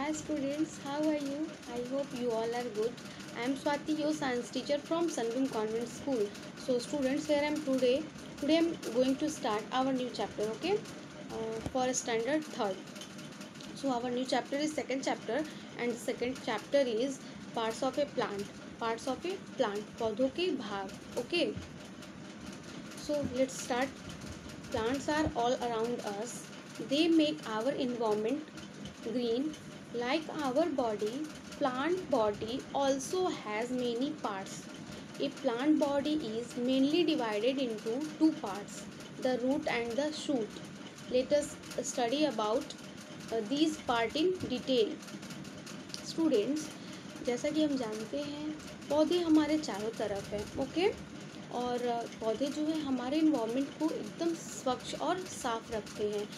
Hi students, how are you? I hope you all are good. I am Swati, your science teacher from Sunbeam Convent School. So students, here I am today. Today I am going to start our new chapter, okay? For standard third. So our new chapter is second chapter, and the second chapter is parts of a plant. Parts of a plant, पौधों के भाग, okay? So let's start. Plants are all around us. They make our environment green. Like our body, plant body also has many parts. A plant body is mainly divided into two parts, the root and the shoot. Let us study about these parts in detail. Students, जैसा कि हम जानते हैं पौधे हमारे चारों तरफ हैं, ओके? और पौधे जो है हमारे इन्वायरमेंट को एकदम स्वच्छ और साफ़ रखते हैं।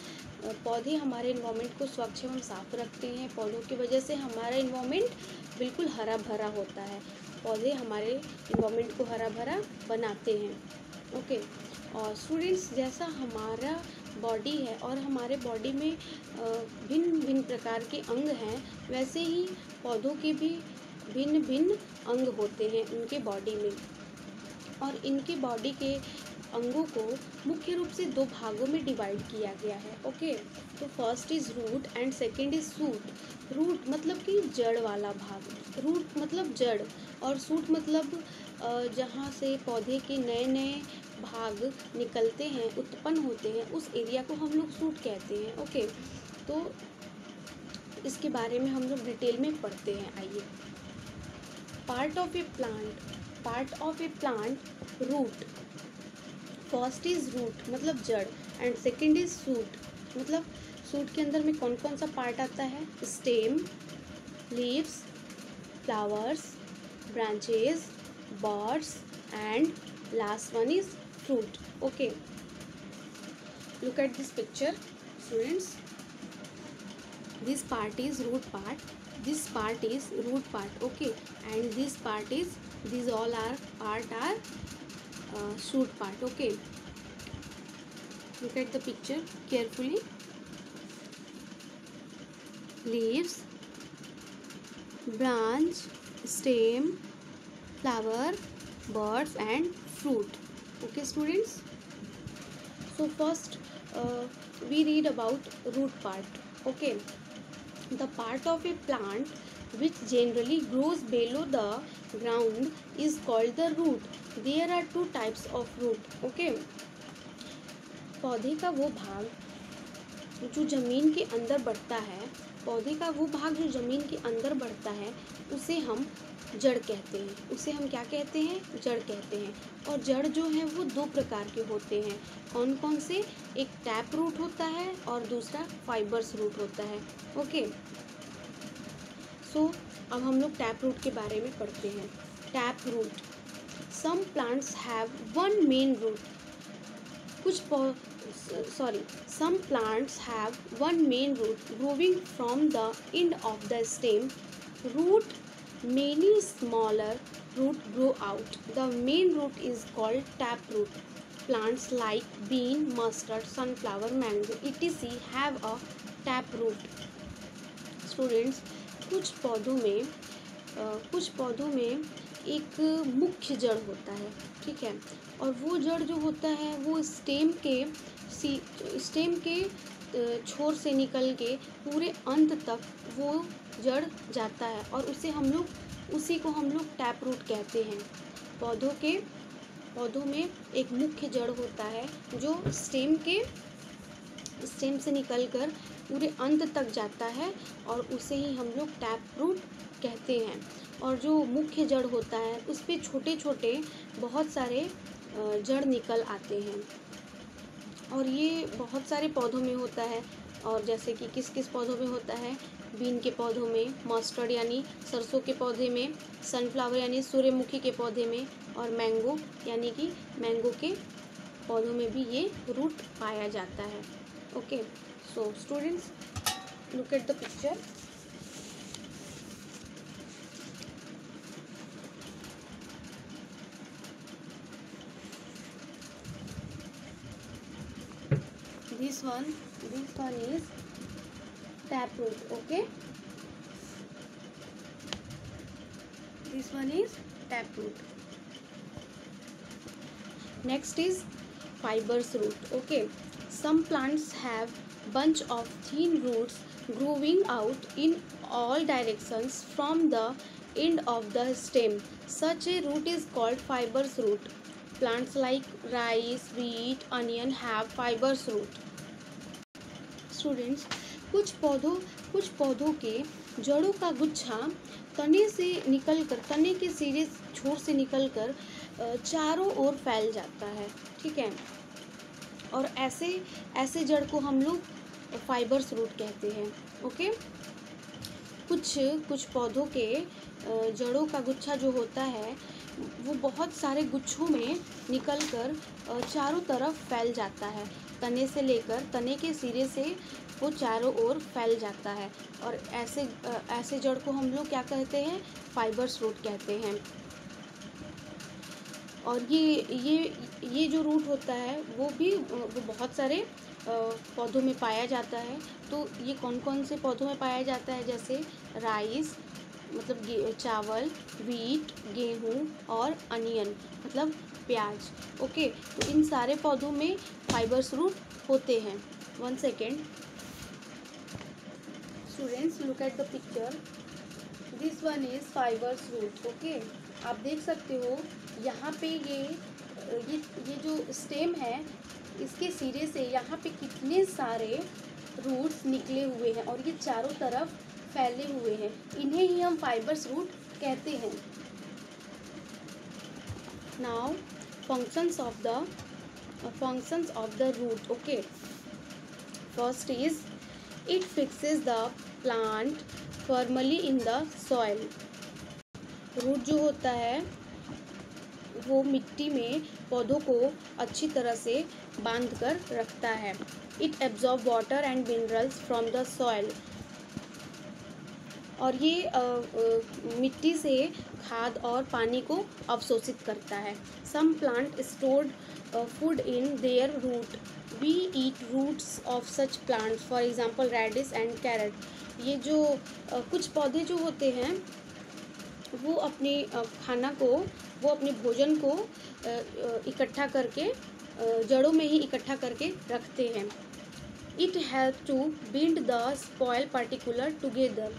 पौधे हमारे इन्वायरमेंट को स्वच्छ एवं साफ रखते हैं। पौधों की वजह से हमारा इन्वायरमेंट बिल्कुल हरा भरा होता है। पौधे हमारे इन्वायरमेंट को हरा भरा बनाते हैं, ओके? और स्टूडेंट्स, जैसा हमारा बॉडी है और हमारे बॉडी में भिन्न भिन्न प्रकार के अंग हैं, वैसे ही पौधों के भी भिन्न भिन्न अंग होते हैं उनके बॉडी में। और इनके बॉडी के अंगों को मुख्य रूप से दो भागों में डिवाइड किया गया है, ओके? तो first is root and second is shoot. Root मतलब कि जड़ वाला भाग, रूट मतलब जड़, और सूट मतलब जहाँ से पौधे के नए नए भाग निकलते हैं, उत्पन्न होते हैं, उस एरिया को हम लोग सूट कहते हैं, ओके? तो इसके बारे में हम लोग डिटेल में पढ़ते हैं, आइए। Part of a plant, root. First is root मतलब जड़, एंड सेकंड इज़ सूट मतलब सूट के अंदर में कौन कौन सा पार्ट आता है? Stem, leaves, flowers, branches, birds, and last one is fruit, okay? Look at this picture students. This part is root part, this part is root part, okay? And this part is, these all are part are shoot part, okay? Look at the picture carefully. Leaves, branch, stem, flower, birds and fruit, okay students? So first we read about root part, okay? The part of a plant which generally grows below the ground is called the root. There are two types of root, okay? पौधे का वो भाग जो ज़मीन के अंदर बढ़ता है, पौधे का वो भाग जो ज़मीन के अंदर बढ़ता है, उसे हम जड़ कहते हैं। उसे हम क्या कहते हैं? जड़ कहते हैं। और जड़ जो है वो दो प्रकार के होते हैं। कौन कौन से? एक टैप रूट होता है और दूसरा फाइबर्स रूट होता है, ओके? सो अब हम लोग टैप रूट के बारे में पढ़ते हैं। Tap root, some plants have one main root. Some plants have one main root growing from the end of the stem. Root, many smaller root grow out. The main root is called taproot. Plants like bean, mustard, sunflower, mango, etc. have a taproot. Students, कुछ पौधों में एक मुख्य जड़ होता है, ठीक है? और वो जड़ जो होता है वो स्टेम के छोर से निकल के पूरे अंत तक वो जड़ जाता है, और उसी को हम लोग टैप रूट कहते हैं। पौधों में एक मुख्य जड़ होता है जो स्टेम से निकलकर पूरे अंत तक जाता है, और उसे ही हम लोग टैप रूट कहते हैं। और जो मुख्य जड़ होता है उस पे छोटे छोटे बहुत सारे जड़ निकल आते हैं, और ये बहुत सारे पौधों में होता है। और जैसे कि किस किस पौधों में होता है? बीन के पौधों में, मस्टर्ड यानी सरसों के पौधे में, सनफ्लावर यानी सूर्यमुखी के पौधे में, और मैंगो यानी कि मैंगो के पौधों में भी ये रूट पाया जाता है, okay? So students, look at the picture. This one is taproot, okay? This one is taproot. Next is fibrous root. Okay, some plants have bunch of thin roots growing out in all directions from the end of the stem. Such a root is called fibrous root. Plants like rice, wheat, onion have fibrous root. Students, कुछ पौधों के जड़ों का गुच्छा तने के सिरे छोर से निकलकर चारों ओर फैल जाता है, ठीक है। और ऐसे जड़ को हम लोग फाइबर्स रूट कहते हैं। ओके, कुछ पौधों के जड़ों का गुच्छा जो होता है वो बहुत सारे गुच्छों में निकलकर चारों तरफ फैल जाता है। तने से लेकर तने के सिरे से वो चारों ओर फैल जाता है, और ऐसे जड़ को हम लोग क्या कहते हैं? फाइबर्स रूट कहते हैं। और ये जो रूट होता है वो बहुत सारे पौधों में पाया जाता है। तो ये कौन कौन से पौधों में पाया जाता है? जैसे राइस मतलब चावल, वीट गेहूँ, और अनियन मतलब प्याज। ओके, तो इन सारे पौधों में फाइबर्स रूट होते हैं। 1 second students, look at the picture. This one is fibres root. Okay, आप देख सकते हो यहाँ पे ये जो स्टेम है इसके सिरे से यहाँ पे कितने सारे रूट्स निकले हुए हैं और ये चारों तरफ फैले हुए हैं। इन्हें ही हम फाइबर्स रूट कहते हैं। Now functions of the root. Okay, first is it fixes the plant firmly in the soil. Root जो होता है वो मिट्टी में पौधों को अच्छी तरह से बांध कर रखता है। It absorb water and minerals from the soil, और ये मिट्टी से खाद और पानी को अवशोषित करता है। Some plant stored food in their root. We eat roots of such plants, for example radish and carrot. ये जो कुछ पौधे जो होते हैं वो अपने अपने भोजन को इकट्ठा करके जड़ों में ही इकट्ठा करके रखते हैं। It help to bind the spoil particular together.